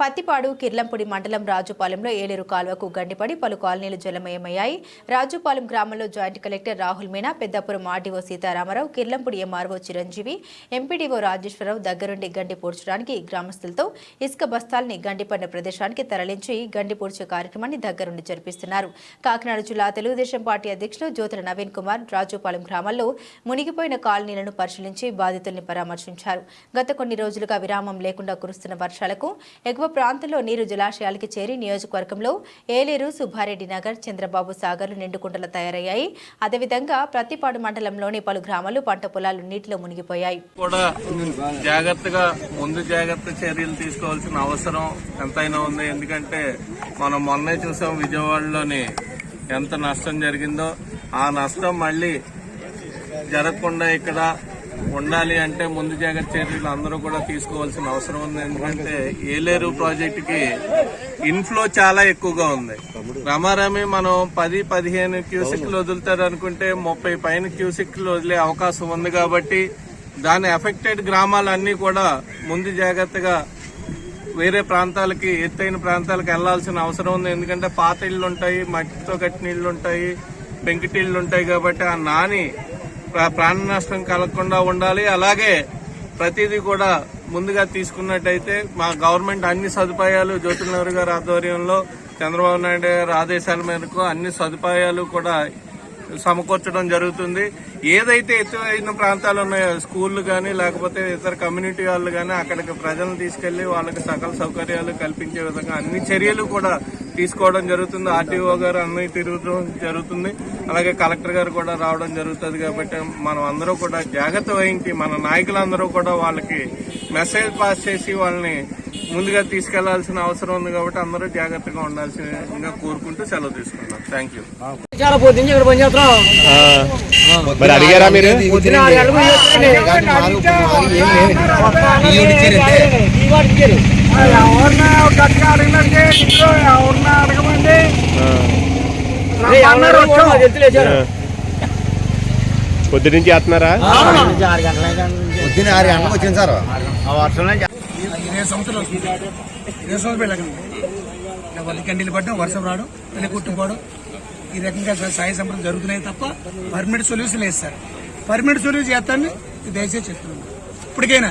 పత్తిపాడు కిర్లంపూడి మండలం రాజుపాలెంలో ఏలేరు కాల్వకు గండిపడి పలు కాలనీలు జలమయమయ్యాయి. రాజుపాలెం గ్రామంలో joint collector Rahul Meena, Peddapuram RDO Sitaramarao, Kirlampudi MRO Chiranjeevi, MPDO Rajeswararao దగ్గరుండి గండి పూడ్చడానికి గ్రామస్తులతో ఇసుక బస్తాల్ని గండిపడిన ప్రదేశానికి తరలించి గండి పూడ్చే కార్యక్రమాన్ని దగ్గరుండి జరిపిస్తున్నారు. కాకినాడ జిల్లా తెలుగుదేశం పార్టీ అధ్యక్షులు జ్యోతుల నవీన్ కుమార్ రాజుపాలెం గ్రామంలో మునిగిపోయిన కాలనీలను పరిశీలించి బాధితుల్ని పరామర్శించారు. గత కొన్ని రోజులుగా విరామం లేకుండా కురుస్తున్న వర్షాలకు ఎగువ ప్రాంతంలో నీరు జలాశయాలకి చేరి నియోజకవర్గంలో ఏలేరు, సుబ్బారెడ్డి నగర్, చంద్రబాబు సాగర్లు నిండుకుంటలు తయారయ్యాయి. అదేవిధంగా ప్రతిపాడు మండలంలోని పలు గ్రామాలు పంట పొలాలు నీటిలో మునిగిపోయాయి. ముందు జాగ్రత్త చర్యలు తీసుకోవాల్సిన అవసరం ఎంతైనా ఉంది. ఎందుకంటే మనం మొన్నే చూసాం విజయవాడలోని ఎంత నష్టం జరిగిందో. ఆ నష్టం మళ్లీ జరగకుండా ఇక్కడ ఉండాలి అంటే ముందు జాగ్రత్త చర్యలు అందరూ కూడా తీసుకోవాల్సిన అవసరం ఉంది. ఎందుకంటే ఏలేరు ప్రాజెక్టుకి ఇన్ఫ్లో చాలా ఎక్కువగా ఉంది. రమారమి మనం 10-15 క్యూసెక్లు వదులుతారు అనుకుంటే 30 పైన క్యూసెక్లు వదిలే అవకాశం ఉంది. కాబట్టి దాని ఎఫెక్టెడ్ గ్రామాలన్నీ కూడా ముందు జాగ్రత్తగా వేరే ప్రాంతాలకి, ఎత్తైన ప్రాంతాలకు వెళ్లాల్సిన అవసరం ఉంది. ఎందుకంటే పాత ఇళ్లు ఉంటాయి, మట్టితో కట్టిన ఇళ్లు ఉంటాయి, పెంకిటిళ్లు ఉంటాయి. కాబట్టి ఆ నాని ప్రాణ నష్టం కలగకుండా ఉండాలి. అలాగే ప్రతిదీ కూడా ముందుగా తీసుకున్నట్టయితే మా గవర్నమెంట్ అన్ని సదుపాయాలు జ్యోతుల నెహ్రూ గారి ఆధ్వర్యంలో చంద్రబాబు నాయుడు గారి ఆదేశాల మేరకు అన్ని సదుపాయాలు కూడా సమకూర్చడం జరుగుతుంది. ఏదైతే ఎత్తైన ప్రాంతాలు ఉన్నాయో స్కూళ్లు కానీ లేకపోతే ఇతర కమ్యూనిటీ వాళ్ళు కానీ అక్కడికి ప్రజలను తీసుకెళ్లి వాళ్ళకి సకల సౌకర్యాలు కల్పించే విధంగా అన్ని చర్యలు కూడా తీసుకోవడం జరుగుతుంది. ఆర్టీఓ గారు అన్ని తిరగడం జరుగుతుంది. అలాగే కలెక్టర్ గారు కూడా రావడం జరుగుతుంది. కాబట్టి మనం అందరూ కూడా జాగ్రత్త వహించి మన నాయకులందరూ కూడా వాళ్ళకి మెసేజ్ పాస్ చేసి వాళ్ళని ముందుగా తీసుకెళ్లాల్సిన అవసరం ఉంది. కాబట్టి అందరూ జాగ్రత్తగా ఉండాల్సిందిగా కోరుకుంటూ సెలవు తీసుకున్నాం. Thank you. అడిగారా మీరు? పొద్దు నుంచి చేస్తున్నారా? పొద్దున్న 6 గంటలకు వచ్చింది సార్. కండీలు పడ్డం, వర్షం రావడం, పెళ్లి కుట్టుకోవడం, ఈ రకంగా సాయ సంప్రదాయం జరుగుతున్నాయి తప్ప పర్మనెంట్ సొల్యూషన్ లేదు సార్. పర్మనెంట్ సొల్యూషన్ చేస్తానని దయచేసి చెప్తున్నాను. ఇప్పటికైనా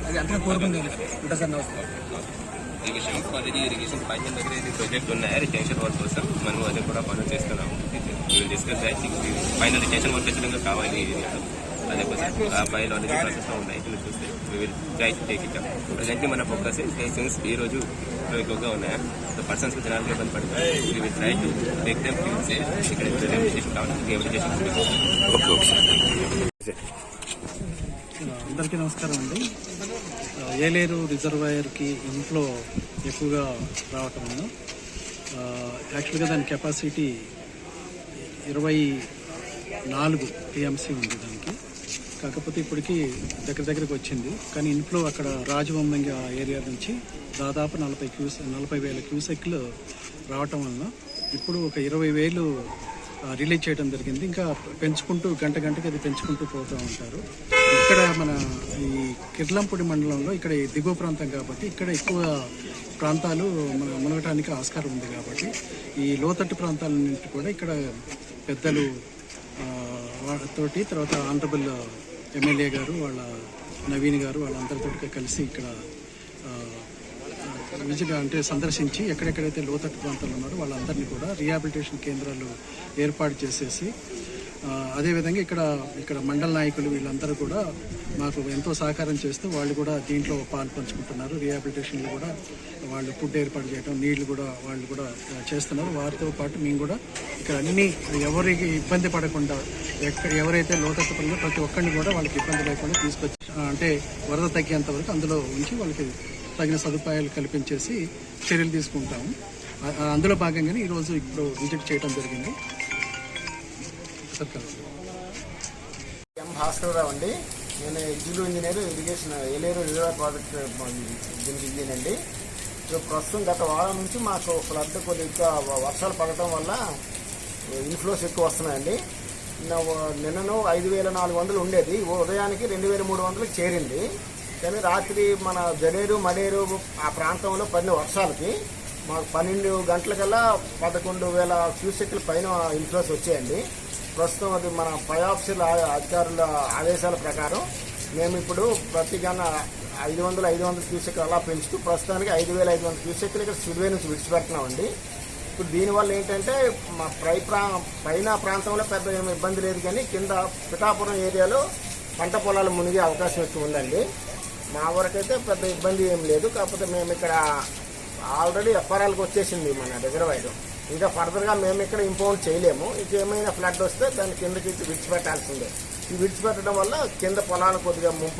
అది అంతా కోరుకుంది ఉంటా సార్. నమస్తే. ఇరిగేషన్ పైన దగ్గర ఇది ప్రాజెక్ట్ ఉన్నాయి. రిటెన్షన్ వర్క్ కోసం మనం అది కూడా పనులు చేస్తున్నాము. డిస్కస్ ఫైనల్ రిటెన్షన్ వర్క్ ఖచ్చితంగా కావాలి. అదే కోసం ఆ ఫైల్ ఆల్రెడీ ప్రాసెస్ లో ఉన్నాయి. చూస్తే try to take it up. Presently మన ఫోకస్ సిన్స్ ఈ రోజు ఎక్కువగా ఉన్నాయా సో పర్సన్స్ కి జనాలకు ఇబ్బంది పడుతుంది. We will try to take them ఇక్కడ రిటెన్షన్ కావాలి. అందరికీ నమస్కారం అండి. ఏలేరు రిజర్వాయర్కి ఇన్ఫ్లో ఎక్కువగా రావటం వల్ల యాక్చువల్గా దాని కెపాసిటీ 24 టీఎంసీ ఉంది దానికి. కాకపోతే ఇప్పటికీ దగ్గరికి వచ్చింది. కానీ ఇన్ఫ్లో అక్కడ రాజవంశంగా ఏరియా నుంచి దాదాపు 40,000 క్యూసెక్లు రావటం వలన ఇప్పుడు ఒక 20,000 రిలీజ్ చేయడం జరిగింది. ఇంకా పెంచుకుంటూ గంటకి అది పెంచుకుంటూ పోతూ ఉంటారు. ఇక్కడ మన ఈ కిర్లంపూడి మండలంలో ఇక్కడ దిగువ ప్రాంతం కాబట్టి ఇక్కడ ఎక్కువ ప్రాంతాలు మన మునగటానికి ఆస్కారం ఉంది. కాబట్టి ఈ లోతట్టు ప్రాంతాలన్నింటి కూడా ఇక్కడ పెద్దలు తోటి తర్వాత ఆనరబుల్ ఎమ్మెల్యే గారు, వాళ్ళ నవీన్ గారు, వాళ్ళందరితో కలిసి ఇక్కడ అంటే సందర్శించి ఎక్కడెక్కడైతే లోతట్టు ప్రాంతాలు ఉన్నారో వాళ్ళందరినీ కూడా రీహాబిలిటేషన్ కేంద్రాలు ఏర్పాటు చేసేసి అదేవిధంగా ఇక్కడ మండల నాయకులు వీళ్ళందరూ కూడా మాకు ఎంతో సహకారం చేస్తూ వాళ్ళు కూడా దీంట్లో పాలు పంచుకుంటున్నారు. రీహాబిలిటేషన్లో కూడా వాళ్ళు ఫుడ్ ఏర్పాటు చేయడం, నీళ్లు కూడా వాళ్ళు కూడా చేస్తున్నారు. వారితో పాటు మేము కూడా ఇక్కడ అన్ని ఎవరికి ఇబ్బంది పడకుండా ఎవరైతే లోతట్టు పనులు ప్రతి ఒక్కరిని కూడా వాళ్ళకి ఇబ్బంది లేకుండా తీసుకొచ్చి అంటే వరద తగ్గేంత వరకు అందులో ఉంచి వాళ్ళకి తగిన సదుపాయాలు కల్పించేసి చర్యలు తీసుకుంటాము. అందులో భాగంగానే ఈరోజు ఇప్పుడు విజిట్ చేయడం జరిగింది. ఎం భాస్కరరావు అండి. నేను executive engineer irrigation Yeleru reservoir project దీనికి ఇదేనండి. ప్రస్తుతం గత వారం నుంచి మాకు ఫ్లడ్ కొద్దిగా వర్షాలు పడటం వల్ల ఇన్ఫ్లోస్ ఎక్కువ వస్తున్నాయండి. నిన్నను 5,400 ఉండేది, ఉదయానికి 2,300 చేరింది. కానీ రాత్రి మన జడేరు మడేరు ఆ ప్రాంతంలో పడిన వర్షాలకి మాకు 12 గంటలకల్లా 11,000 క్యూసెక్ల పైన ఇన్ఫ్లోస్ వచ్చాయండి. ప్రస్తుతం అది మన పై ఆఫీసుల అధికారుల ఆదేశాల ప్రకారం మేము ఇప్పుడు ప్రతి గంట 500 క్యూసెక్లు అలా పెంచుతూ ప్రస్తుతానికి 5,500 క్యూసెక్లు ఇక్కడ స్పిల్వే నుంచి విడిచిపెడుతున్నామండి. ఇప్పుడు దీనివల్ల ఏంటంటే మా పైన ప్రాంతంలో పెద్ద ఏమి ఇబ్బంది లేదు, కానీ కింద పిఠాపురం ఏరియాలో పంట పొలాలు మునిగే అవకాశం ఎక్కువ ఉందండి. మా వరకైతే పెద్ద ఇబ్బంది ఏం లేదు. కాకపోతే మేము ఇక్కడ ఆల్రెడీ ఎఫ్ఆర్ఎల్కి వచ్చేసింది మన రిజర్వాయర్. ఇంకా ఫర్దర్గా మేము ఇక్కడ ఇంపౌండ్ చేయలేము. ఇంకేమైనా ఫ్లడ్ వస్తే దాని కిందకి విడిచిపెట్టాల్సిందే. ఈ విడిచిపెట్టడం వల్ల కింద పొలాలు కొద్దిగా ముంపు